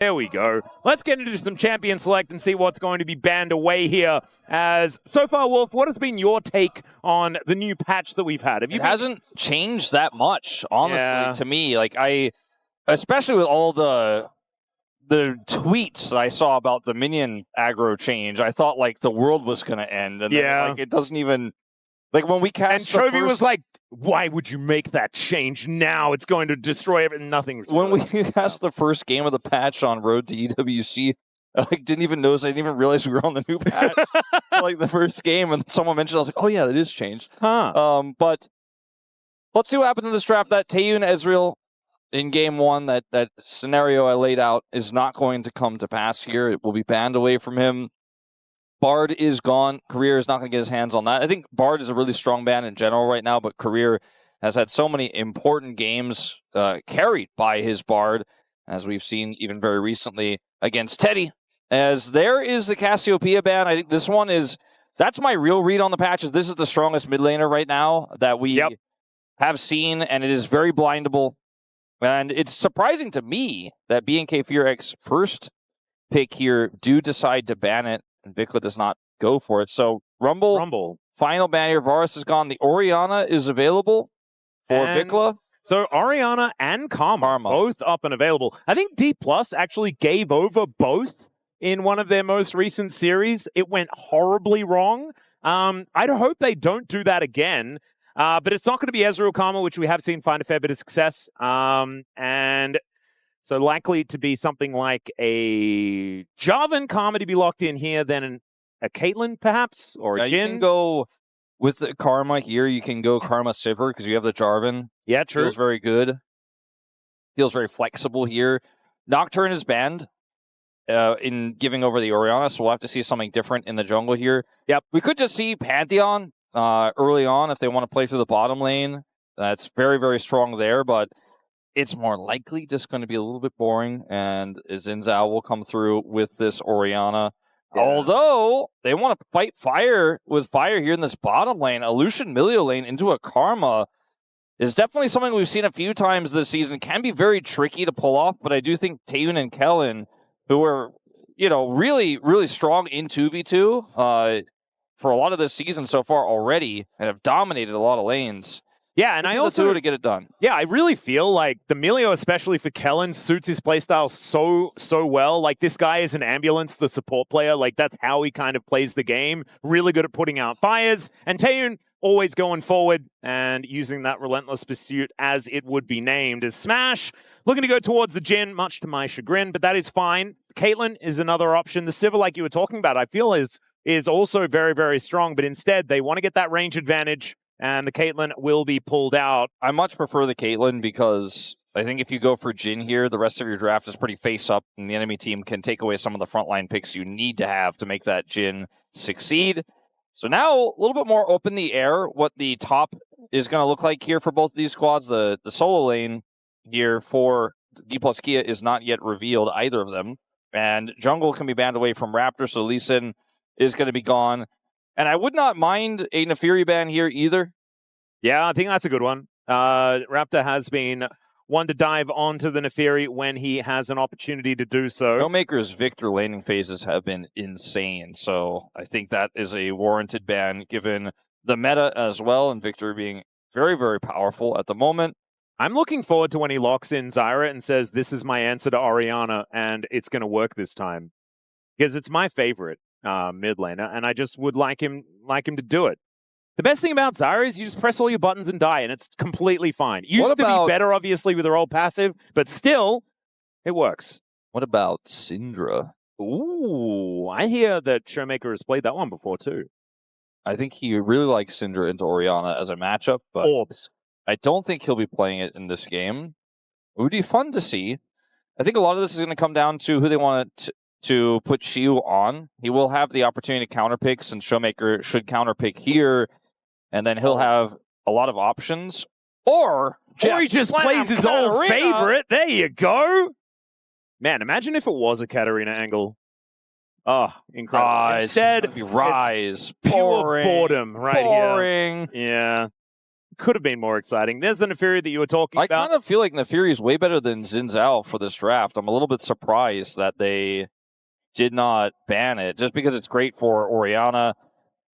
There we go. Let's get into some champion select and see what's going to be banned away here. As so far, Wolf, what has been your take on the new patch that we've had? It hasn't changed that much, honestly, to me. Like, especially with all the tweets I saw about the minion aggro change, I thought like the world was going to end. And then, like, it doesn't even, like when we cast and Chovy was like, why would you make that change now? It's going to destroy everything. Nothing. When we cast the first game of the patch on Road to EWC, I like, didn't even notice. I didn't even realize we were on the new patch. Like the first game, and someone mentioned, I was like, oh yeah, that is changed. But let's see what happens in this draft. That Taeyun Ezreal in game one, that scenario I laid out is not going to come to pass here. It will be banned away from him. Bard is gone. Career is not going to get his hands on that. I think Bard is a really strong ban in general right now, but Career has had so many important games carried by his Bard, as we've seen even very recently against Teddy. As there is the Cassiopeia ban. I think this one is, that's my real read on the patches. This is the strongest mid laner right now that we have seen, and it is very blindable. And it's surprising to me that BNK FEARX first pick here do decide to ban it, and VicLa does not go for it. So Rumble. Final ban here. Varus is gone. The Orianna is available for VicLa. So Orianna and Karma both up and available. I think Dplus actually gave over both in one of their most recent series. It went horribly wrong. I'd hope they don't do that again. But it's not going to be Ezreal Karma, which we have seen find a fair bit of success. And so likely to be something like a Jarvan Karma to be locked in here, then a Caitlyn perhaps, or a Jhin. You can go with the Karma here. You can go Karma Sivir because you have the Jarvan. Yeah, true. Feels very good. Feels very flexible here. Nocturne is banned in giving over the Orianna, so we'll have to see something different in the jungle here. Yep. We could just see Pantheon early on if they want to play through the bottom lane. That's very, very strong there, but it's more likely just going to be a little bit boring, and Xin Zhao will come through with this Orianna. Yeah. Although they want to fight fire with fire here in this bottom lane, a Lucian Milio lane into a Karma is definitely something we've seen a few times this season. Can be very tricky to pull off, but I do think Taeyun and Kellin, who are, really, really strong in 2v2 for a lot of this season so far already, and have dominated a lot of lanes. Yeah, and I also to get it done. Yeah, I really feel like the Milio, especially for Kellin, suits his playstyle so well. Like, this guy is an ambulance, the support player. Like, that's how he kind of plays the game. Really good at putting out fires. And Taeyun always going forward and using that relentless pursuit, as it would be named, as Smash. Looking to go towards the Jhin, much to my chagrin, but that is fine. Caitlyn is another option. The Sivir, like you were talking about, I feel is also very, very strong, but instead they want to get that range advantage, and the Caitlyn will be pulled out. I much prefer the Caitlyn because I think if you go for Jhin here, the rest of your draft is pretty face-up, and the enemy team can take away some of the frontline picks you need to have to make that Jhin succeed. So now, a little bit more up in the air, what the top is going to look like here for both of these squads. The solo lane here for Dplus Kia is not yet revealed, either of them. And jungle can be banned away from Raptor, so Lucid is going to be gone. And I would not mind a Naafiri ban here either. Yeah, I think that's a good one. Raptor has been one to dive onto the Naafiri when he has an opportunity to do so. ShowMaker's Victor laning phases have been insane, so I think that is a warranted ban given the meta as well, and Victor being very, very powerful at the moment. I'm looking forward to when he locks in Zyra and says, this is my answer to Orianna, and it's going to work this time. Because it's my favorite mid laner, and I just would like him to do it. The best thing about Zyra is you just press all your buttons and die, and it's completely fine. Used to be better, obviously, with her old passive, but still, it works. What about Syndra? Ooh, I hear that ShowMaker has played that one before, too. I think he really likes Syndra into Orianna as a matchup, but I don't think he'll be playing it in this game. It would be fun to see. I think a lot of this is going to come down to who they want to put Siwoo on. He will have the opportunity to counterpick, since ShowMaker should counterpick here, and then he'll have a lot of options. Or he just plays his old favorite. There you go. Man, imagine if it was a Katarina angle. Oh, incredible. Instead, it's Ryze. Pure boredom right here. Yeah. could have been more exciting. There's the Naafiri that you were talking about. I kind of feel like Naafiri is way better than Xin Zhao for this draft. I'm a little bit surprised that they did not ban it, just because it's great for Orianna.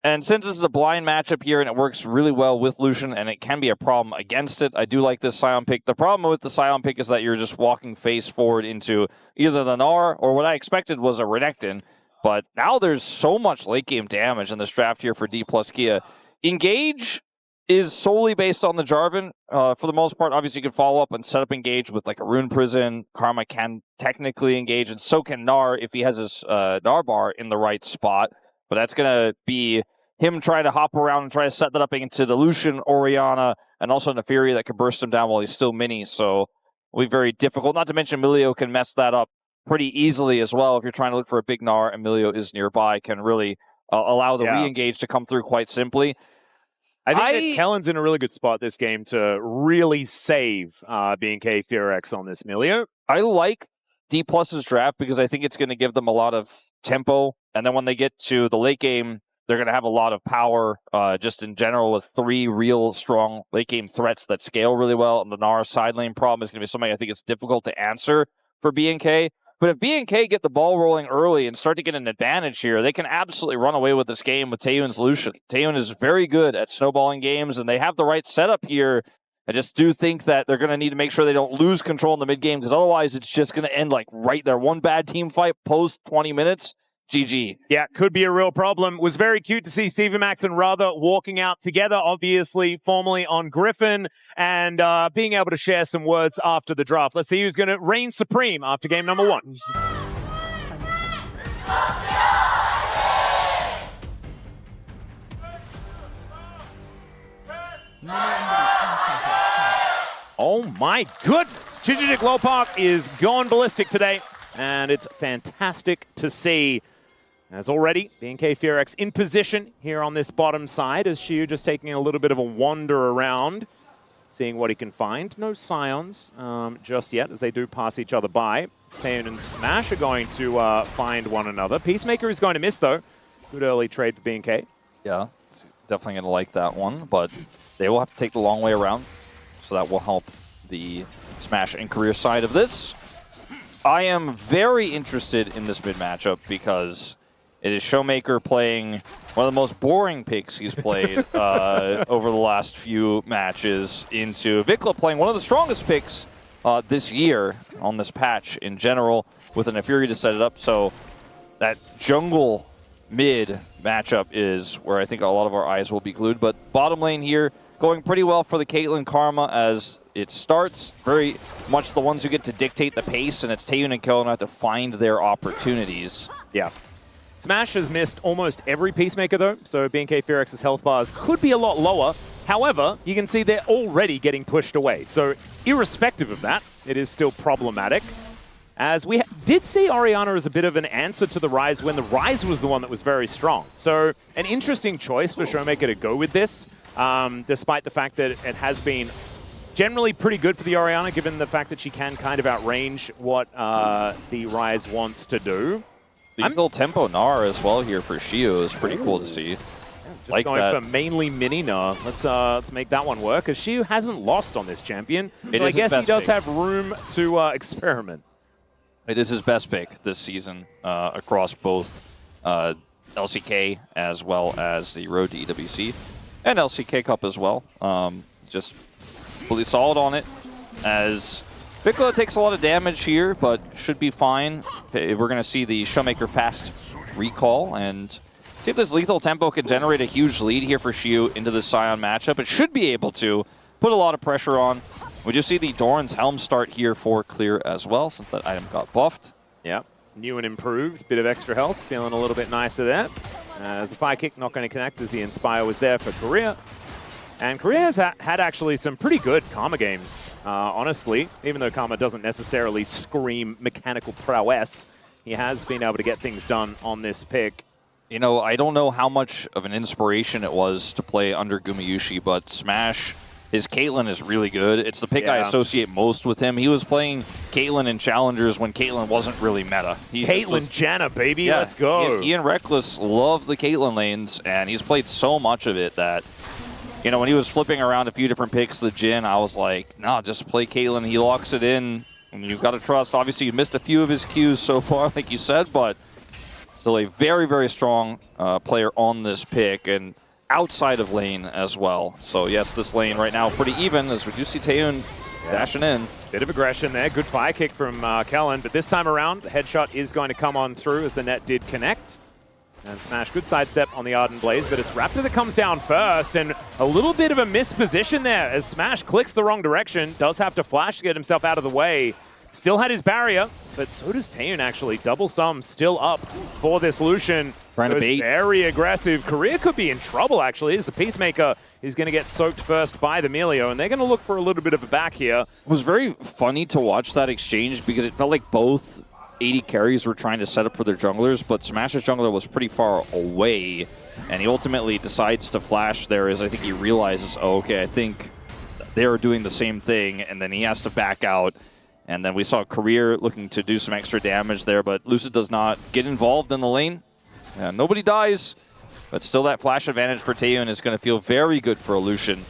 And since this is a blind matchup here and it works really well with Lucian and it can be a problem against it, I do like this Sion pick. The problem with the Sion pick is that you're just walking face forward into either the Gnar or what I expected was a Renekton. But now there's so much late game damage in this draft here for Dplus Kia. Engage is solely based on the Jarvan for the most part. Obviously, you can follow up and set up Engage with like a Rune Prison. Karma can technically engage, and so can Gnar if he has his Gnar bar in the right spot. But that's going to be him trying to hop around and try to set that up into the Lucian, Orianna, and also Naafiri that can burst him down while he's still mini. So it'll be very difficult. Not to mention Milio can mess that up pretty easily as well. If you're trying to look for a big Gnar and Milio is nearby, can really allow the re-engage to come through quite simply. I think that Kellin's in a really good spot this game to really save BNK FEARX on this Milio. I like Dplus's draft because I think it's going to give them a lot of tempo. And then when they get to the late game, they're going to have a lot of power just in general with 3 real strong late game threats that scale really well. And the Gnar side lane problem is going to be something I think it's difficult to answer for BNK. But if BNK get the ball rolling early and start to get an advantage here, they can absolutely run away with this game with Taeyun's Lucian. Taeyun is very good at snowballing games, and they have the right setup here. I just do think that they're going to need to make sure they don't lose control in the mid-game, because otherwise it's just going to end like right there. One bad team fight post 20 minutes, GG. Yeah, could be a real problem. Was very cute to see Stevie Max and Rather walking out together, obviously formerly on Griffin, and being able to share some words after the draft. Let's see who's going to reign supreme after game number 1. Oh my goodness! Chijijik Lopak is going ballistic today, and it's fantastic to see. As already, BNK FEARX in position here on this bottom side, as Siwoo just taking a little bit of a wander around, seeing what he can find. No Sions just yet, as they do pass each other by. Sion and Smash are going to find one another. Peacemaker is going to miss, though. Good early trade for BNK. Yeah, it's definitely going to like that one, but they will have to take the long way around, so that will help the Smash and career side of this. I am very interested in this mid matchup because it is ShowMaker playing one of the most boring picks he's played over the last few matches into VicLa playing one of the strongest picks this year on this patch in general with an Naafiri to set it up. So that jungle mid matchup is where I think a lot of our eyes will be glued. But bottom lane here going pretty well for the Caitlyn Karma as it starts. Very much the ones who get to dictate the pace, and it's Taeyun and Kellin have to find their opportunities. Yeah. Smash has missed almost every Peacemaker, though, so BNK FEARX's health bars could be a lot lower. However, you can see they're already getting pushed away. So irrespective of that, it is still problematic. As we did see Orianna as a bit of an answer to the Ryze when the Ryze was the one that was very strong. So an interesting choice for ShowMaker to go with this, despite the fact that it has been generally pretty good for the Orianna, given the fact that she can kind of outrange what the Ryze wants to do. Lethal tempo Gnar as well here for Siwoo is pretty cool to see. Yeah, just like going that. for mainly mini Gnar. Let's make that one work, as Siwoo hasn't lost on this champion. But I guess he does have room to experiment. It is his best pick this season across both LCK as well as the Road to EWC and LCK Cup as well. Just fully solid on it, as VicLa takes a lot of damage here, but should be fine. We're going to see the ShowMaker fast recall and see if this lethal tempo can generate a huge lead here for Siwoo into the Sion matchup. It should be able to put a lot of pressure on. We just see the Doran's Helm start here for clear as well, since that item got buffed. Yeah, new and improved. Bit of extra health, feeling a little bit nicer there. As the Fire Kick not going to connect, as the Inspire was there for Korea. And Korea has had actually some pretty good Karma games, honestly. Even though Karma doesn't necessarily scream mechanical prowess, he has been able to get things done on this pick. You know, I don't know how much of an inspiration it was to play under Gumayushi, but Smash, his Caitlyn is really good. It's the pick I associate most with him. He was playing Caitlyn in Challengers when Caitlyn wasn't really meta. Caitlyn Jenner, baby, yeah, let's go. He and Reckless love the Caitlyn lanes, and he's played so much of it that You know, when he was flipping around a few different picks, the Jhin, I was like, no, just play Caitlyn. He locks it in, and you've got to trust. Obviously, you missed a few of his cues so far, like you said, but still a very, very strong player on this pick, and outside of lane as well. So, yes, this lane right now pretty even, as we do see Taehyun dashing in. Bit of aggression there. Good fire kick from Kellin, but this time around, the headshot is going to come on through as the net did connect. And Smash, good sidestep on the Ardent Blaze, but it's Raptor that comes down first, and a little bit of a misposition there as Smash clicks the wrong direction, does have to flash to get himself out of the way. Still had his barrier, but so does Taehyun actually. Double sum still up for this Lucian. Trying to bait. Very aggressive. Korea could be in trouble, actually, as the Peacemaker is going to get soaked first by the Milio, and they're going to look for a little bit of a back here. It was very funny to watch that exchange because it felt like both AD carries were trying to set up for their junglers, but Smash's jungler was pretty far away, and he ultimately decides to flash there as I think he realizes, oh, okay, I think they're doing the same thing, and then he has to back out. And then we saw Career looking to do some extra damage there, but Lucid does not get involved in the lane. Nobody dies, but still that flash advantage for Taehyun is going to feel very good for a Lucian.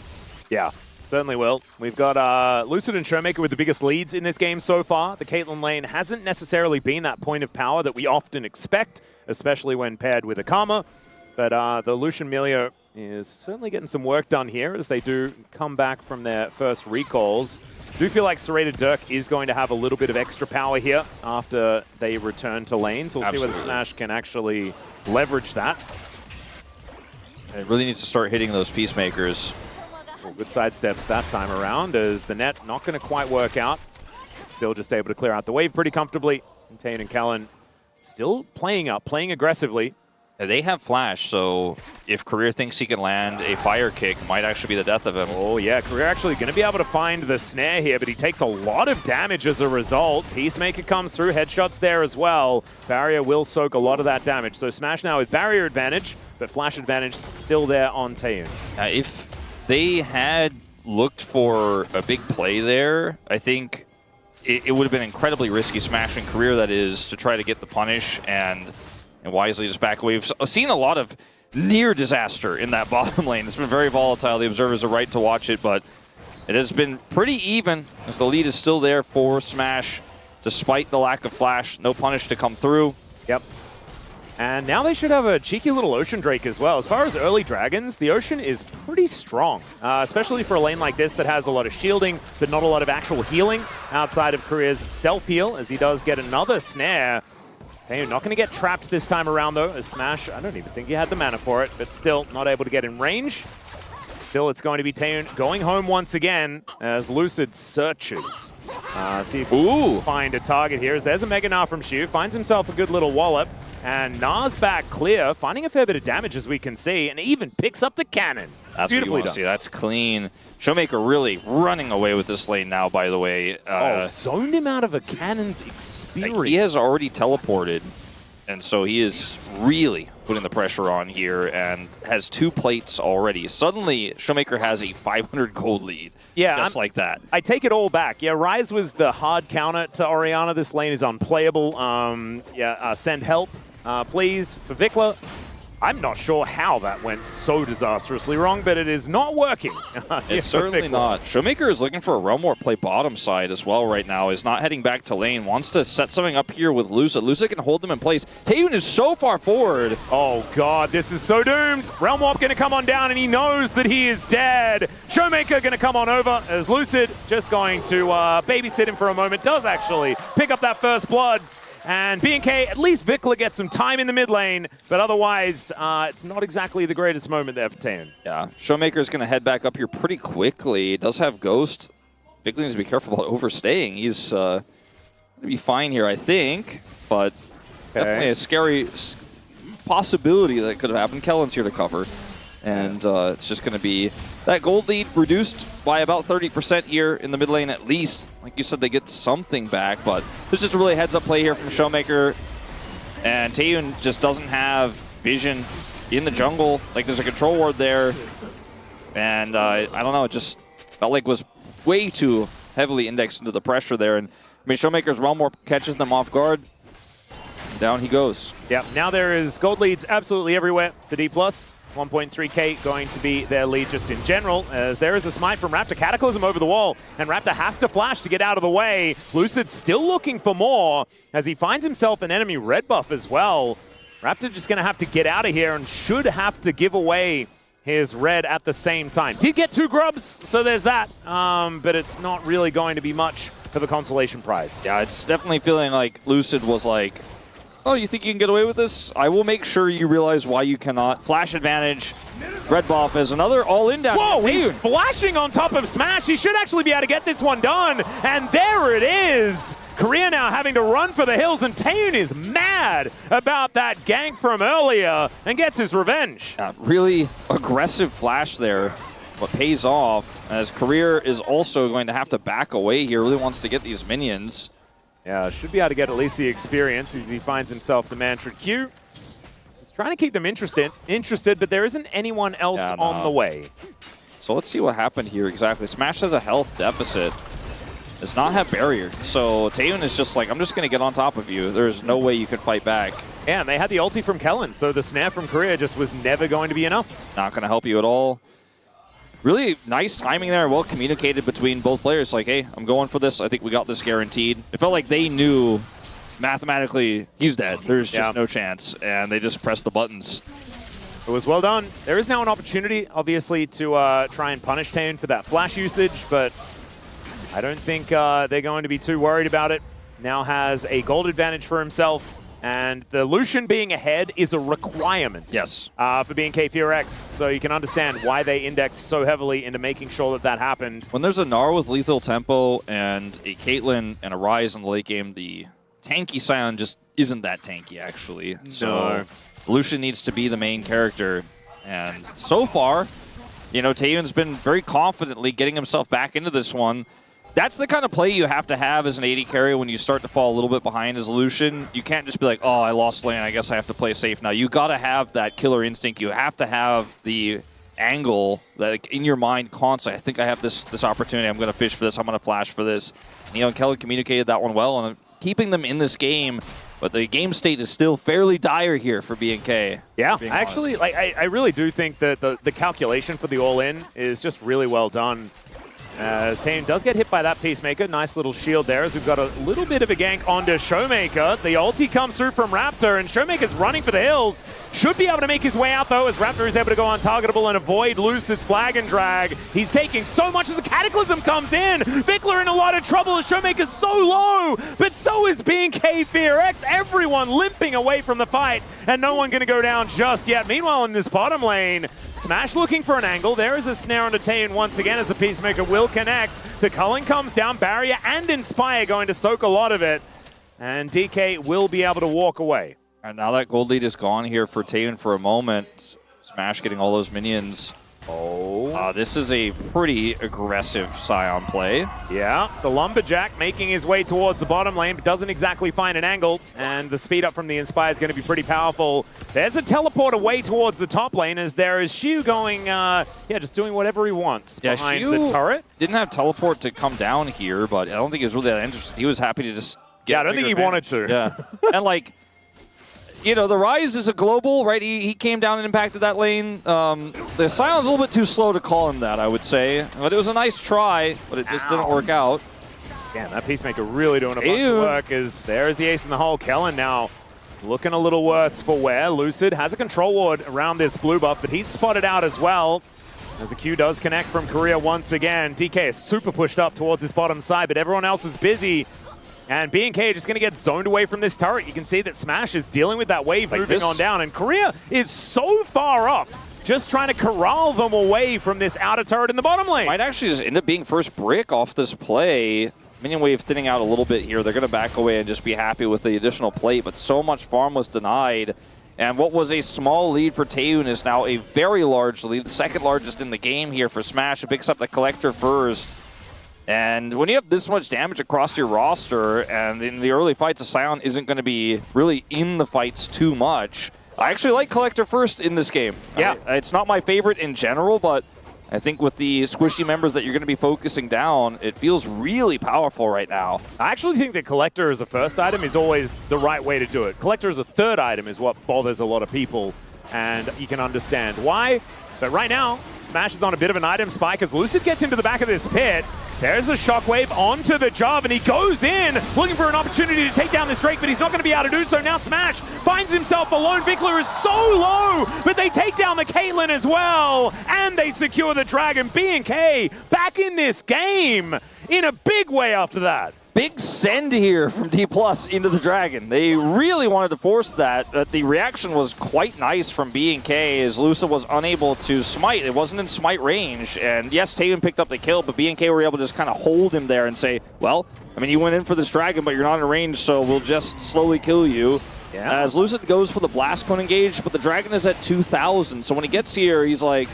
Yeah. Certainly will. We've got Lucid and ShowMaker with the biggest leads in this game so far. The Caitlyn lane hasn't necessarily been that point of power that we often expect, especially when paired with a Karma. But the Lucian Milio is certainly getting some work done here as they do come back from their first recalls. Do feel like Serrated Dirk is going to have a little bit of extra power here after they return to lane. So we'll see whether Smash can actually leverage that. It really needs to start hitting those Peacemakers. Well, good sidesteps that time around as the net not going to quite work out. Still just able to clear out the wave pretty comfortably. And Taehyun and Kellin still playing up, playing aggressively. They have flash, so if Career thinks he can land a fire kick, might actually be the death of him. Oh yeah, Career actually going to be able to find the snare here, but he takes a lot of damage as a result. Peacemaker comes through, headshots there as well. Barrier will soak a lot of that damage. So Smash now with barrier advantage, but flash advantage still there on Taehyun. If they had looked for a big play there, I think it would have been incredibly risky. Smash and Career, that is, to try to get the punish and wisely just back away. We've seen a lot of near disaster in that bottom lane. It's been very volatile. The observers are right to watch it, but it has been pretty even as the lead is still there for Smash despite the lack of flash. No punish to come through. Yep. And now they should have a cheeky little Ocean Drake as well. As far as early dragons, the Ocean is pretty strong, especially for a lane like this that has a lot of shielding, but not a lot of actual healing outside of Career's self-heal, as he does get another snare. Taehyun not going to get trapped this time around, though, as Smash, I don't even think he had the mana for it, but still not able to get in range. Still, it's going to be Taehyun going home once again as Lucid searches. See if he can find a target here. As there's a Mega Gnar from Shu, finds himself a good little wallop. And Gnar's back clear, finding a fair bit of damage as we can see, and even picks up the cannon. That's beautifully what you want to see. That's clean. ShowMaker really running away with this lane now, by the way. Zoned him out of a cannon's experience. He has already teleported, and so he is really putting the pressure on here and has 2 plates already. Suddenly, ShowMaker has a 500 gold lead. Yeah, just like that. I take it all back. Yeah, Ryze was the hard counter to Orianna. This lane is unplayable. Send help, please, for VicLa. I'm not sure how that went so disastrously wrong, but it is not working. It's certainly not. ShowMaker is looking for a Realm Warp play bottom side as well right now. Is not heading back to lane. Wants to set something up here with Lucid. Lucid can hold them in place. Taehyun is so far forward. Oh, God, this is so doomed. Realm Warp going to come on down, and he knows that he is dead. ShowMaker going to come on over as Lucid just going to babysit him for a moment. Does actually pick up that first blood. And BNK, at least VicLa gets some time in the mid lane, but otherwise, it's not exactly the greatest moment there for Taehyun. Yeah, ShowMaker is going to head back up here pretty quickly. It does have Ghost. VicLa needs to be careful about overstaying. He's going to be fine here, I think, but definitely a scary possibility that could have happened. Kellin's here to cover, and it's just going to be that gold lead reduced by about 30% here in the mid lane at least. Like you said, they get something back, but there's just a really heads-up play here from ShowMaker. And Taehyun just doesn't have vision in the jungle. Like, there's a control ward there. And I don't know, it just felt like it was way too heavily indexed into the pressure there. And I mean, ShowMaker's Realm Warp catches them off guard. Down he goes. Yeah, now there is gold leads absolutely everywhere for Dplus. 1.3k going to be their lead just in general, as there is a smite from Raptor. Cataclysm over the wall, and Raptor has to flash to get out of the way. Lucid still looking for more, as he finds himself an enemy red buff as well. Raptor just going to have to get out of here and should have to give away his red at the same time. Did get 2 grubs, so there's that, but it's not really going to be much for the consolation prize. Yeah, it's definitely feeling like Lucid was like, oh, you think you can get away with this? I will make sure you realize why you cannot. Flash advantage. Red buff is another all-in down. Whoa, he's flashing on top of Smash. He should actually be able to get this one done. And there it is. Korea now having to run for the hills, and Taeyun is mad about that gank from earlier and gets his revenge. Yeah, really aggressive flash there, but pays off, as Korea is also going to have to back away here. Really wants to get these minions. Yeah, should be able to get at least the experience as he finds himself the Mantra Q. He's trying to keep them interested, but there isn't anyone else on the way. So let's see what happened here exactly. Smash has a health deficit. Does not have barrier. So Taeyun is just like, I'm just going to get on top of you. There's no way you could fight back. Yeah, and they had the ulti from Kellin, so the snare from Korea just was never going to be enough. Not going to help you at all. Really nice timing there, well communicated between both players. Like, hey, I'm going for this. I think we got this guaranteed. It felt like they knew mathematically he's dead. There's just no chance, and they just pressed the buttons. It was well done. There is now an opportunity, obviously, to try and punish Taeyun for that flash usage, but I don't think they're going to be too worried about it. Now has a gold advantage for himself. And the Lucian being ahead is a requirement for BNK FEARX, so you can understand why they indexed so heavily into making sure that that happened. When there's a Gnar with lethal tempo and a Caitlyn and a Ryze in the late game, the tanky Sion just isn't that tanky, actually. So Lucian needs to be the main character. And so far, you know, Taeyun's been very confidently getting himself back into this one. That's the kind of play you have to have as an AD carry when you start to fall a little bit behind as Lucian. You can't just be like, oh, I lost lane, I guess I have to play safe now. You got to have that killer instinct. You have to have the angle like in your mind constantly. I think I have this opportunity. I'm going to fish for this. I'm going to flash for this. And, you know, Kellin communicated that one well, and keeping them in this game. But the game state is still fairly dire here for BNK. Yeah, actually, like I really do think that the calculation for the all-in is just really well done. As Taeyun does get hit by that Peacemaker. Nice little shield there, as we've got a little bit of a gank onto ShowMaker. The ulti comes through from Raptor, and ShowMaker's running for the hills. Should be able to make his way out, though, as Raptor is able to go untargetable and avoid Lucid's flag and drag. He's taking so much as the Cataclysm comes in. VicLa in a lot of trouble as ShowMaker's so low, but so is BNK FEARX. Everyone limping away from the fight, and no one going to go down just yet. Meanwhile, in this bottom lane, Smash looking for an angle. There is a snare onto Taeyun once again as the Peacemaker will connect. The culling comes down, barrier and Inspire going to soak a lot of it. And DK will be able to walk away. And now that gold lead is gone here for Taeyun for a moment. Smash getting all those minions. This is a pretty aggressive Sion play. Yeah, the Lumberjack making his way towards the bottom lane, but doesn't exactly find an angle. And the speed up from the Inspire is going to be pretty powerful. There's a teleport away towards the top lane, as there is Siwoo going, just doing whatever he wants behind the turret. Didn't have teleport to come down here, but I don't think he was really that interested. He was happy to just get I don't think he wanted to. Yeah, and like, you know, the Ryze is a global, right? He came down and impacted that lane. The Sion's a little bit too slow to call him that, I would say. But it was a nice try, but it just didn't work out. Damn, that Peacemaker really doing a bunch of work, as there's the ace in the hole. Kellin now looking a little worse for wear. Lucid has a control ward around this blue buff, but he's spotted out as well. As the Q does connect from Korea once again. DK is super pushed up towards his bottom side, but everyone else is busy. And BNK just going to get zoned away from this turret. You can see that Smash is dealing with that wave moving on down. And Korea is so far up, just trying to corral them away from this outer turret in the bottom lane. Might actually just end up being first brick off this play. Minion wave thinning out a little bit here. They're going to back away and just be happy with the additional plate. But so much farm was denied. And what was a small lead for Taeyun is now a very large lead. The second largest in the game here for Smash. It picks up the Collector first. And when you have this much damage across your roster, and in the early fights, a Sion isn't going to be really in the fights too much. I actually like Collector first in this game. Yeah. It's not my favorite in general, but I think with the squishy members that you're going to be focusing down, it feels really powerful right now. I actually think that Collector as a first item is always the right way to do it. Collector as a third item is what bothers a lot of people. and you can understand why. But right now, Smash is on a bit of an item spike as Lucid gets into the back of this pit. There's a shockwave onto the Jarvan, and he goes in looking for an opportunity to take down this Drake, but he's not going to be able to do so. Now Smash finds himself alone. VicLa is so low, but they take down the Caitlyn as well, and they secure the Dragon. BNK back in this game in a big way after that. Big send here from Dplus into the Dragon. They really wanted to force that, but the reaction was quite nice from BNK as Lucid was unable to smite. It wasn't in smite range, and yes, Taven picked up the kill, but BNK were able to just kind of hold him there and say, well, I mean, you went in for this Dragon, but you're not in range, so we'll just slowly kill you. Yeah. As Lucid goes for the Blast Cone engage, but the Dragon is at 2,000, so when he gets here, he's like,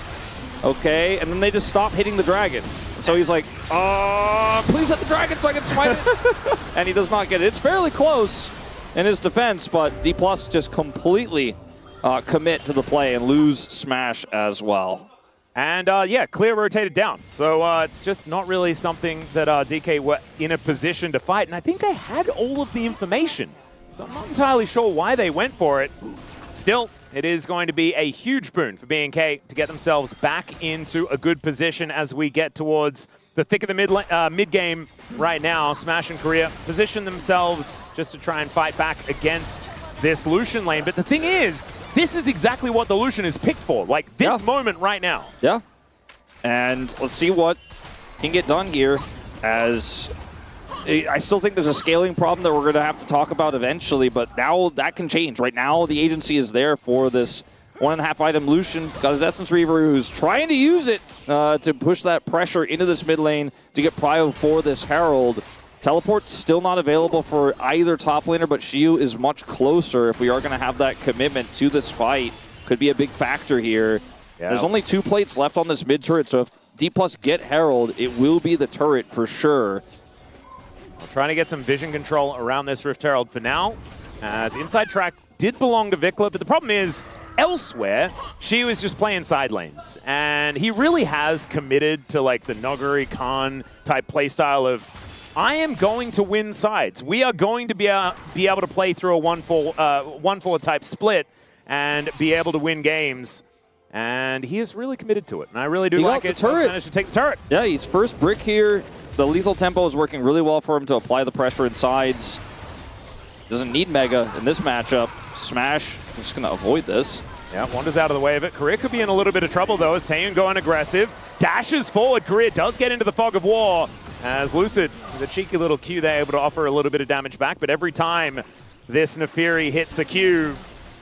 okay, and then they just stop hitting the Dragon. So he's like, please hit the Dragon so I can smite it. And he does not get it. It's fairly close in his defense, but Dplus just completely commit to the play and lose Smash as well. And yeah, clear rotated down. So it's just not really something that DK were in a position to fight. And I think they had all of the information. So I'm not entirely sure why they went for it. Still, it is going to be a huge boon for BNK to get themselves back into a good position as we get towards the thick of the mid-game right now. Smash and Korea position themselves just to try and fight back against this Lucian lane. But the thing is, this is exactly what the Lucian is picked for, like this moment right now. Yeah. And let's see what can get done here, as I still think there's a scaling problem that we're going to have to talk about eventually, but now that can change. Right now, the agency is there for this 1.5 item Lucian. Got his Essence Reaver, who's trying to use it to push that pressure into this mid lane to get prio for this Herald. Teleport still not available for either top laner, but Siwoo is much closer if we are going to have that commitment to this fight. Could be a big factor here. Yeah. There's only 2 plates left on this mid turret, so if Dplus get Herald, it will be the turret for sure. Trying to get some vision control around this Rift Herald for now, as inside track did belong to VicLa, but the problem is, elsewhere, she was just playing side lanes, and he really has committed to like the Naafiri Khan type playstyle of, I am going to win sides. We are going to be able to play through a 1-4 type split and be able to win games. And he is really committed to it, and I really do like it. He managed to take the turret. Yeah, he's first brick here. The lethal tempo is working really well for him to apply the pressure in sides. Doesn't need Mega in this matchup. Smash, just going to avoid this. Yeah, Wanda's out of the way of it. Korea could be in a little bit of trouble, though, as Taeyun going aggressive. Dashes forward. Korea does get into the fog of war, as Lucid, with a cheeky little Q, they're able to offer a little bit of damage back. But every time this Naafiri hits a Q,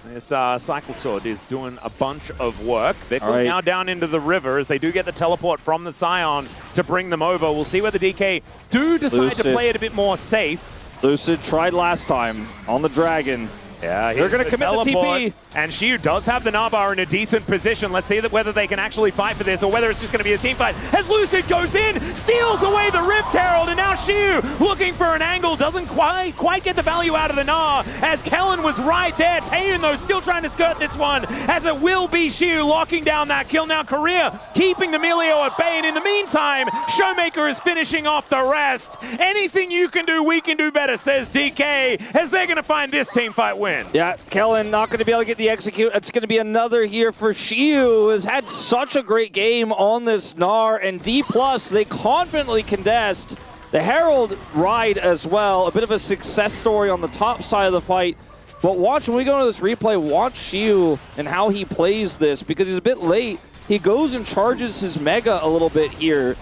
this Cycle Sword is doing a bunch of work. VicLa now down into the river as they do get the teleport from the Sion to bring them over. We'll see whether DK do decide to play it a bit more safe. Lucid tried last time on the Dragon. Yeah, they're going to commit the TP. And Siwoo does have the Gnar in a decent position. Let's see whether they can actually fight for this or whether it's just going to be a team fight. As Lucid goes in, steals away the Rift Herald, and now Siwoo looking for an angle. Doesn't quite get the value out of the Gnar, as Kellin was right there. Taeyun, though, still trying to skirt this one, as it will be Siwoo locking down that kill. Now Korea keeping the Milio at bay, and in the meantime, ShowMaker is finishing off the rest. Anything you can do, we can do better, says DK, as they're going to find this team fight win. Yeah, Kellin not going to be able to get the execute. It's going to be another here for Siwoo, who has had such a great game on this Gnar, and Dplus, they confidently contest the Herald ride as well. A bit of a success story on the top side of the fight. But watch, when we go into this replay, watch Siwoo and how he plays this, because he's a bit late. He goes and charges his Mega a little bit here.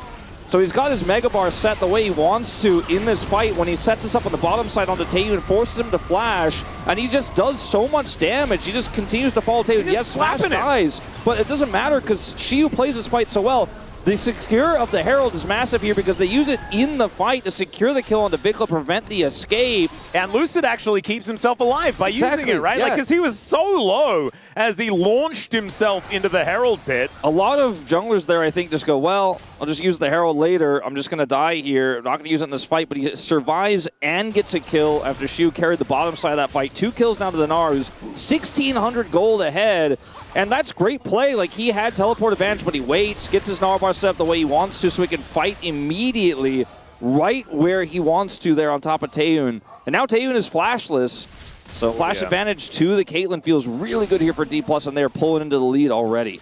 So he's got his Mega Bar set the way he wants to in this fight when he sets this up on the bottom side onto Taeyun and forces him to flash, and he just does so much damage. He just continues to follow Taeyun. Yes, Flash dies, but it doesn't matter because Siwoo plays this fight so well. The secure of the Herald is massive here because they use it in the fight to secure the kill onto VicLa, prevent the escape. And Lucid actually keeps himself alive by using it, right? Yeah. Like, because he was so low as he launched himself into the Herald pit. A lot of junglers there, I think, just go, well, I'll just use the Herald later. I'm just going to die here. I'm not going to use it in this fight, but he survives and gets a kill after Siwoo carried the bottom side of that fight. 2 kills down to the Gnar, who's 1,600 gold ahead. And that's great play. Like, he had teleport advantage, but he waits, gets his Gnar bar set up the way he wants to so he can fight immediately right where he wants to there on top of Taeyun. And now Taeyun is flashless. So flash advantage to the Caitlyn feels really good here for Dplus, and they're pulling into the lead already.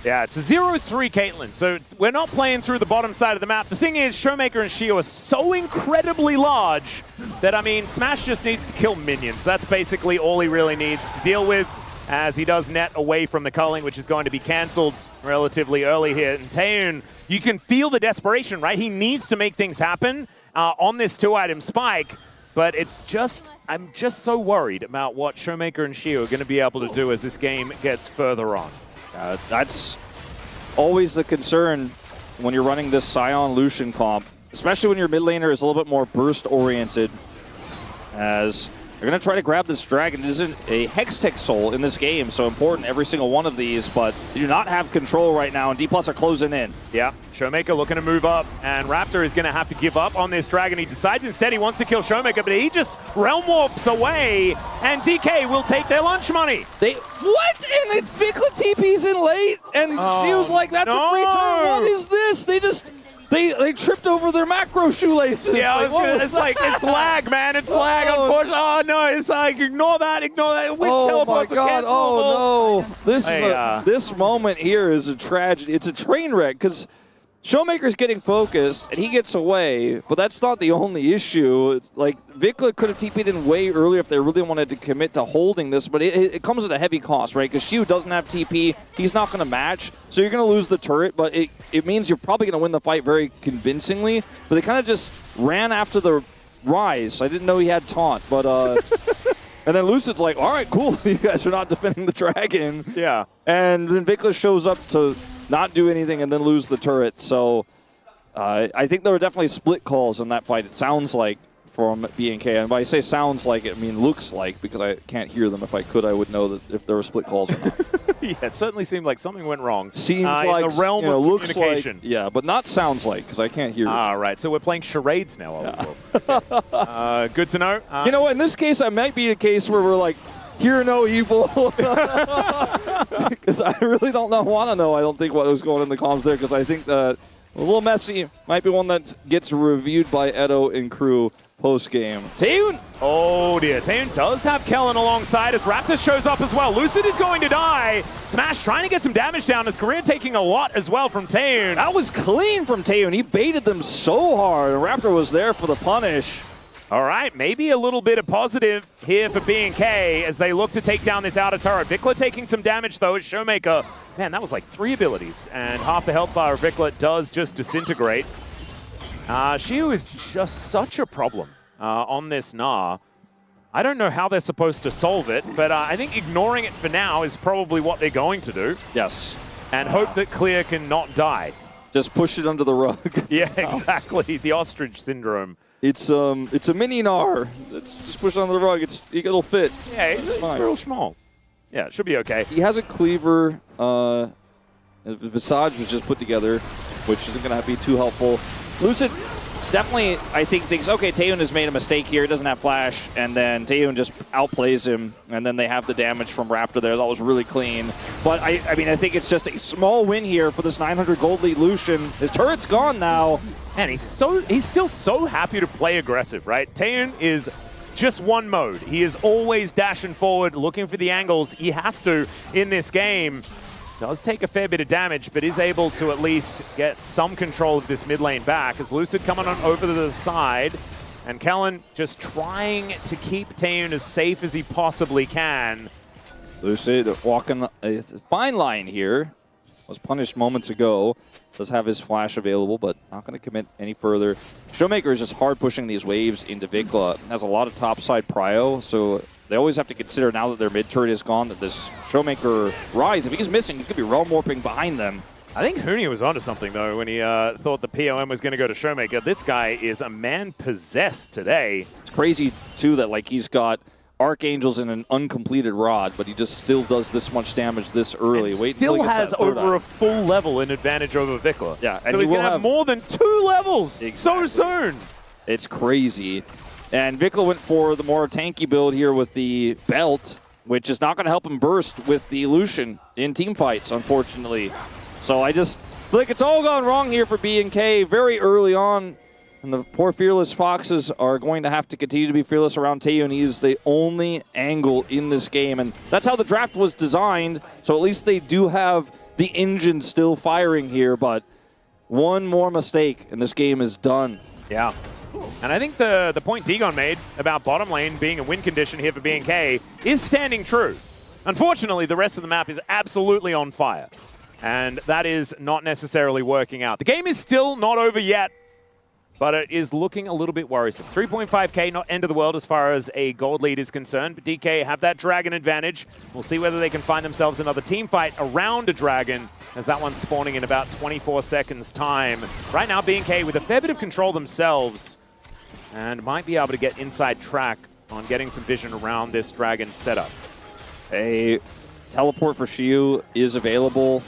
Yeah, it's a 0-3 Caitlyn, so we're not playing through the bottom side of the map. The thing is, ShowMaker and Sion are so incredibly large that, I mean, Smash just needs to kill minions. That's basically all he really needs to deal with, as he does net away from the culling, which is going to be cancelled relatively early here. And Taeun, you can feel the desperation, right? He needs to make things happen on this 2-item spike, but it's just, I'm just so worried about what ShowMaker and Sion are going to be able to do as this game gets further on. That's always the concern when you're running this Sion Lucian comp, especially when your mid laner is a little bit more burst oriented, as they're going to try to grab this dragon. It isn't a Hextech soul in this game, so important every single one of these, but they do not have control right now, and Dplus are closing in. Yeah, ShowMaker looking to move up, and Raptor is going to have to give up on this dragon. He decides instead he wants to kill ShowMaker, but he just realm warps away, and DK will take their lunch money. What? And then VicLa TP's in late, and she was like, that's a free turn. What is this? They tripped over their macro shoelaces. Yeah, it's lag, man. It's lag, unfortunately. Oh, no, it's like, ignore that. Oh, my God. Oh, no. This moment here is a tragedy. It's a train wreck, because ShowMaker's getting focused, and he gets away, but that's not the only issue. It's like, VicLa could have TP'd in way earlier if they really wanted to commit to holding this, but it comes at a heavy cost, right? Because Siwoo doesn't have TP, he's not going to match, so you're going to lose the turret, but it means you're probably going to win the fight very convincingly, but they kind of just ran after the Ryze. I didn't know he had taunt, but... and then Lucid's like, all right, cool, you guys are not defending the dragon. Yeah. And then VicLa shows up to not do anything and then lose the turret, so I think there were definitely split calls in that fight, it sounds like, from BNK. And by I say sounds like, I mean looks like, because I can't hear them. If I could, I would know that if there were split calls or not. Yeah, it certainly seemed like something went wrong. Seems like in the realm of looks communication. like, yeah, but not sounds like, because I can't hear. All right, so we're playing charades now. Yeah. Good to know. You know, in this case, I might be a case where we're like, hear no evil. Because I really want to know, I don't think, what was going in the comms there, because I think that a little messy might be one that gets reviewed by Edo and crew post-game. Taeun! Oh dear, Taeun does have Kellin alongside as Raptor shows up as well. Lucid is going to die. Smash trying to get some damage down. His career taking a lot as well from Taeun. That was clean from Taeun. He baited them so hard, and Raptor was there for the punish. All right, maybe a little bit of positive here for BNK as they look to take down this outer turret. VicLa taking some damage, though, as ShowMaker. Man, that was like 3 abilities, and half the health bar of VicLa does just disintegrate. Siwoo is just such a problem on this Gnar. I don't know how they're supposed to solve it, but I think ignoring it for now is probably what they're going to do. Yes. And hope that Clear can not die. Just push it under the rug. Yeah, exactly. The ostrich syndrome. It's a mini Gnar. It's just push it under the rug. It'll fit. Yeah, it's real small. Yeah, it should be okay. He has a cleaver. Visage was just put together, which isn't going to be too helpful. Lucid definitely, I think, thinks, okay, Taeun has made a mistake here. He doesn't have flash, and then Taeun just outplays him, and then they have the damage from Raptor there. That was really clean. But, I mean, I think it's just a small win here for this 900 gold lead Lucian. His turret's gone now. And he's still so happy to play aggressive, right? Taeun is just one mode. He is always dashing forward, looking for the angles. He has to in this game. Does take a fair bit of damage, but is able to at least get some control of this mid lane back as Lucid coming on over to the side. And Kellin just trying to keep Taeun as safe as he possibly can. Lucid walking a fine line here. Was punished moments ago. Does have his flash available, but not going to commit any further. ShowMaker is just hard pushing these waves into VicLa. Has a lot of topside prio, so they always have to consider now that their mid turret is gone that this ShowMaker Ryze, if he's missing, he could be realm warping behind them. I think Huni was onto something, though, when he thought the POM was going to go to ShowMaker. This guy is a man possessed today. It's crazy, too, that like he's got Archangels in an uncompleted rod, but he just still does this much damage this early. And Wait still until he gets has that third over eye. a full level in advantage over VicLa. Yeah, and so he's going to have more than 2 levels so soon. It's crazy. And VicLa went for the more tanky build here with the belt, which is not going to help him burst with the Lucian in team fights, unfortunately. So I just feel like it's all gone wrong here for BNK very early on. And the poor Fearless Foxes are going to have to continue to be fearless around Taeyun. He is the only angle in this game. And that's how the draft was designed. So at least they do have the engine still firing here. But one more mistake, and this game is done. Yeah. And I think the point Dagon made about bottom lane being a win condition here for BNK is standing true. Unfortunately, the rest of the map is absolutely on fire. And that is not necessarily working out. The game is still not over yet, but it is looking a little bit worrisome. 3.5k, not end of the world as far as a gold lead is concerned, but DK have that dragon advantage. We'll see whether they can find themselves another team fight around a dragon, as that one's spawning in about 24 seconds time. Right now, BNK with a fair bit of control themselves, and might be able to get inside track on getting some vision around this dragon setup. A teleport for Siwoo is available.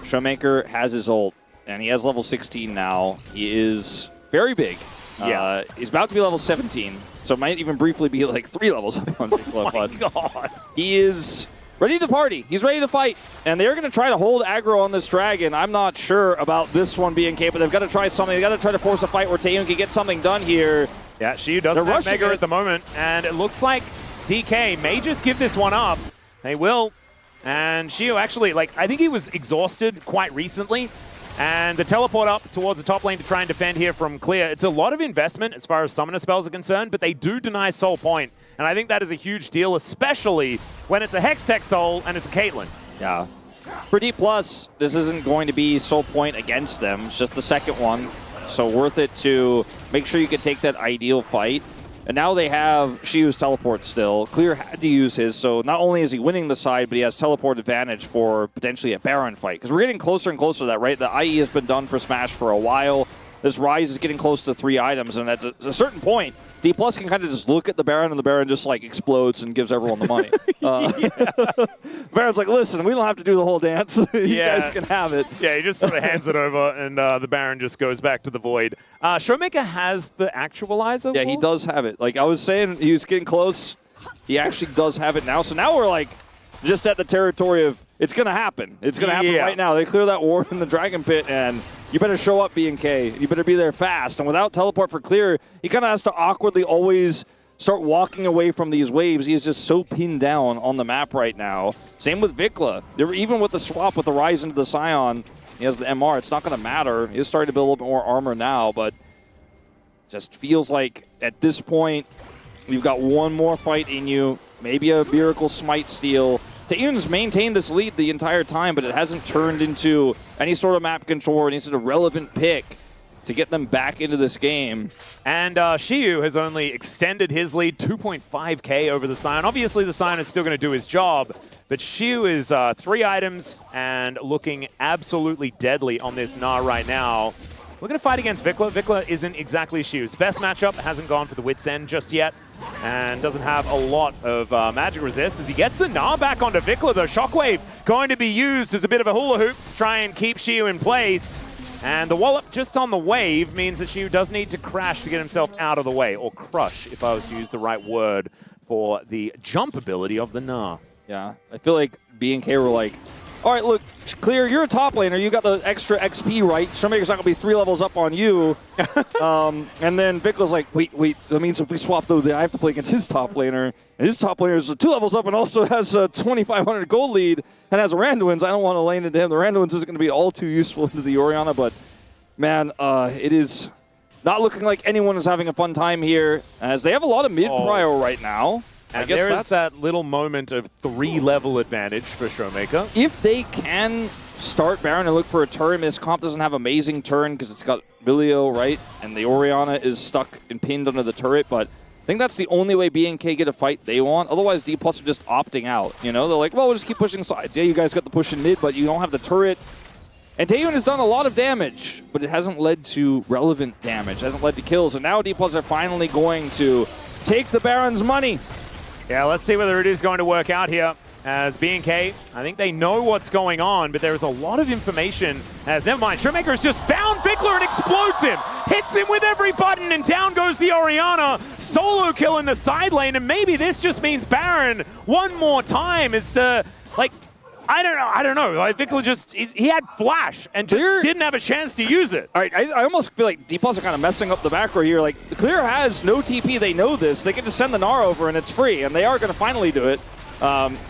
ShowMaker has his ult, and he has level 16 now. He is very big. Yeah. He's about to be level 17, so it might even briefly be like 3 levels up on VicLa. Oh my God. He is ready to party. He's ready to fight, and they're going to try to hold aggro on this dragon. I'm not sure about this one being capable. They've got to try something. They've got to try to force a fight where Taeyun can get something done here. Yeah, Siwoo doesn't have Mega at the moment, and it looks like DK may just give this one up. They will. And Siwoo actually, I think he was exhausted quite recently. And the teleport up towards the top lane to try and defend here from Clear. It's a lot of investment as far as summoner spells are concerned, but they do deny Soul Point. And I think that is a huge deal, especially when it's a Hextech Soul and it's a Caitlyn. Yeah. For Dplus, this isn't going to be Soul Point against them. It's just the second one. So worth it to make sure you can take that ideal fight. And now they have Siwoo's teleport still. Clear had to use his, so not only is he winning the side, but he has teleport advantage for potentially a Baron fight. Because we're getting closer and closer to that, right? The IE has been done for Smash for a while. This Ryze is getting close to 3 items, and at a certain point, Dplus can kind of just look at the Baron, and the Baron just explodes and gives everyone the money. Baron's like, listen, we don't have to do the whole dance. You guys can have it. Yeah, he just sort of hands it over, and the Baron just goes back to the void. ShowMaker has the actualizer. Yeah, he does have it. Like I was saying, he was getting close. He actually does have it now. So now we're just at the territory of it's going to happen. It's going to happen right now. They clear that ward in the Dragon Pit, and you better show up, BNK. You better be there fast. And without teleport for Clear, he kind of has to awkwardly always start walking away from these waves. He is just so pinned down on the map right now. Same with VicLa. Even with the swap with the Ryze into the Sion, he has the MR. It's not going to matter. He's starting to build a little bit more armor now, but just feels like at this point, you've got one more fight in you. Maybe a Miracle Smite steal. Taeyun's maintained this lead the entire time, but it hasn't turned into any sort of map control or any sort of relevant pick to get them back into this game. And Siwoo has only extended his lead 2.5k over the Sion. Obviously, the Sion is still going to do his job, but Siwoo is 3 items and looking absolutely deadly on this Gnar right now. We're going to fight against VicLa. VicLa isn't exactly Siwoo's best matchup. Hasn't gone for the Wit's End just yet, and doesn't have a lot of magic resist. As he gets the Gnar back onto VicLa, though, Shockwave going to be used as a bit of a hula hoop to try and keep Siwoo in place. And the wallop just on the wave means that Siwoo does need to crash to get himself out of the way, or crush, if I was to use the right word, for the jump ability of the Gnar. Yeah, I feel like BNK were like, all right, look, Clear, you're a top laner. You got the extra XP, right? ShowMaker's not going to be 3 levels up on you. And then VicLa's like, wait, that means if we swap, though, I have to play against his top laner. And his top laner is 2 levels up and also has a 2,500 gold lead and has a Randuin's. I don't want to lane into him. The Randuin's isn't going to be all too useful into the Orianna, but, man, it is not looking like anyone is having a fun time here, as they have a lot of mid-prio right now. And there is that little moment of 3-level advantage for ShowMaker. If they can start Baron and look for a turn, this comp doesn't have amazing turn because it's got Milio, right? And the Orianna is stuck and pinned under the turret, but I think that's the only way BNK get a fight they want. Otherwise, Dplus are just opting out. You know, they're like, well, we'll just keep pushing sides. Yeah, you guys got the push in mid, but you don't have the turret. And Taeyun has done a lot of damage, but it hasn't led to relevant damage. It hasn't led to kills. And now Dplus are finally going to take the Baron's money. Yeah, let's see whether it is going to work out here. As BNK, I think they know what's going on, but there is a lot of information. As never mind, ShowMaker has just found VicLa and explodes him. Hits him with every button, and down goes the Orianna. Solo kill in the side lane, and maybe this just means Baron one more time. Is the I don't know. Like, VicLa just, he had flash and just didn't have a chance to use it. All right, I almost feel like Dplus are kind of messing up the back row here. Like, Clear has no TP. They know this. They can just send the Gnar over and it's free, and they are going to finally do it.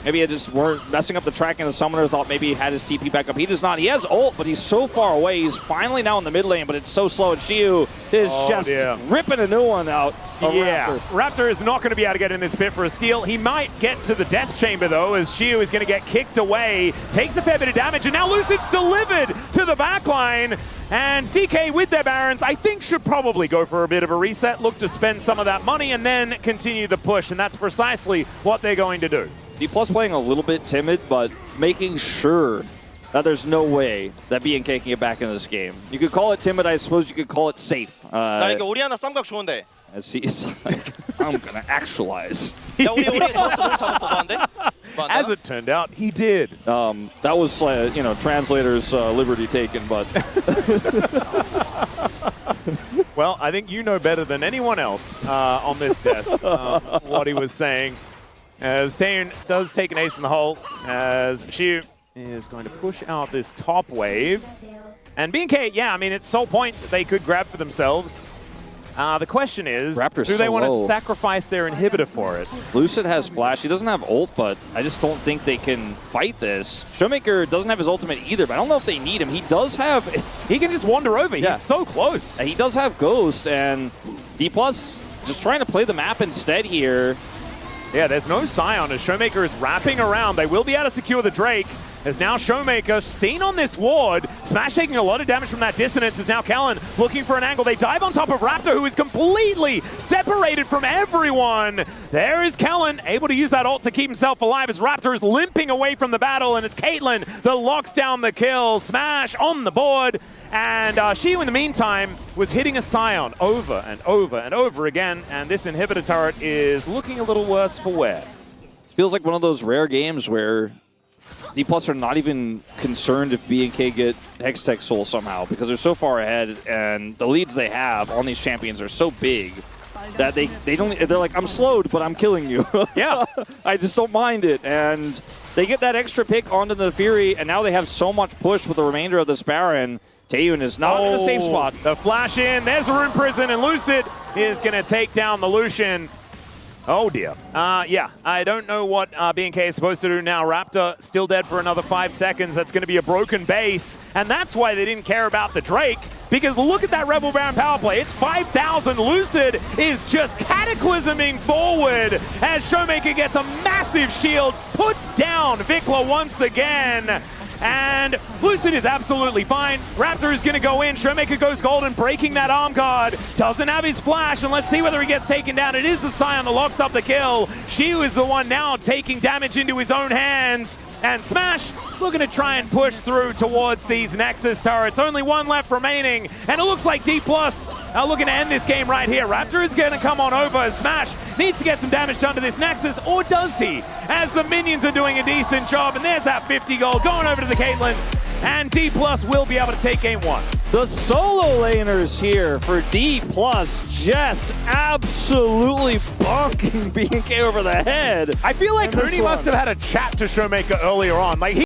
Maybe they just weren't messing up the tracking. The summoner thought maybe he had his TP back up. He does not. He has ult, but he's so far away. He's finally now in the mid lane, but it's so slow. And Siwoo is ripping a new one out. Yeah, Raptor is not going to be able to get in this pit for a steal. He might get to the death chamber, though, as Siwoo is going to get kicked away. Takes a fair bit of damage, and now Lucid's delivered to the backline. And DK with their Barons, I think, should probably go for a bit of a reset, look to spend some of that money, and then continue the push. And that's precisely what they're going to do. Dplus playing a little bit timid, but making sure that there's no way that BNK can get back into this game. You could call it timid, I suppose you could call it safe. 자, 이거 오리아나 쌈각 좋은데. As he's like, I'm gonna actualize. 야, 우리 잡았어, 안 돼? As it turned out, he did. That was, you know, translator's liberty taken, but. Well, I think you know better than anyone else on this desk what he was saying. As Taeyoon does take an ace in the hole, as Siwoo is going to push out this top wave. And BNK, yeah, I mean, it's sole point that they could grab for themselves. The question is, Raptor's do they so want to low. sacrifice their inhibitor for it? Lucid has flash. He doesn't have ult, but I just don't think they can fight this. ShowMaker doesn't have his ultimate either, but I don't know if they need him. He does have... He can just wander over. Yeah. He's so close. He does have Ghost, and Dplus just trying to play the map instead here. Yeah, there's no Sion as ShowMaker is wrapping around. They will be able to secure the Drake. As now ShowMaker seen on this ward. Smash taking a lot of damage from that dissonance as now Kellin looking for an angle. They dive on top of Raptor, who is completely separated from everyone. There is Kellin, able to use that ult to keep himself alive as Raptor is limping away from the battle, and it's Caitlyn that locks down the kill. Smash on the board, and Siwoo in the meantime was hitting a Sion over and over and over again, and this inhibitor turret is looking a little worse for wear. It feels like one of those rare games where Dplus are not even concerned if BNK get Hextech Soul somehow because they're so far ahead, and the leads they have on these champions are so big that they're like, I'm slowed, but I'm killing you. Yeah. I just don't mind it. And they get that extra pick onto the Naafiri, and now they have so much push with the remainder of this Baron. Taeyoon is not in a safe spot. The flash in, there's a Rune Prison, and Lucid is going to take down the Lucian. Oh dear. Yeah, I don't know what BNK is supposed to do now. Raptor still dead for another 5 seconds. That's going to be a broken base, and that's why they didn't care about the Drake, because look at that Rebel Baron power play. It's 5,000. Lucid is just cataclysming forward as ShowMaker gets a massive shield, puts down VicLa once again. And Lucid is absolutely fine. Raptor is going to go in. ShowMaker goes golden, breaking that arm guard. Doesn't have his flash, and let's see whether he gets taken down. It is the Sion that locks up the kill. Siwoo is the one now taking damage into his own hands. And Smash looking to try and push through towards these Nexus turrets. Only one left remaining, and it looks like Dplus are looking to end this game right here. Raptor is going to come on over. Smash needs to get some damage done to this Nexus, or does he? As the minions are doing a decent job, and there's that 50 gold going over to the Caitlyn, and Dplus will be able to take game one. The solo laners here for Dplus just absolutely bonking BNK over the head. I feel like Huni must have had a chat to ShowMaker earlier on. Like,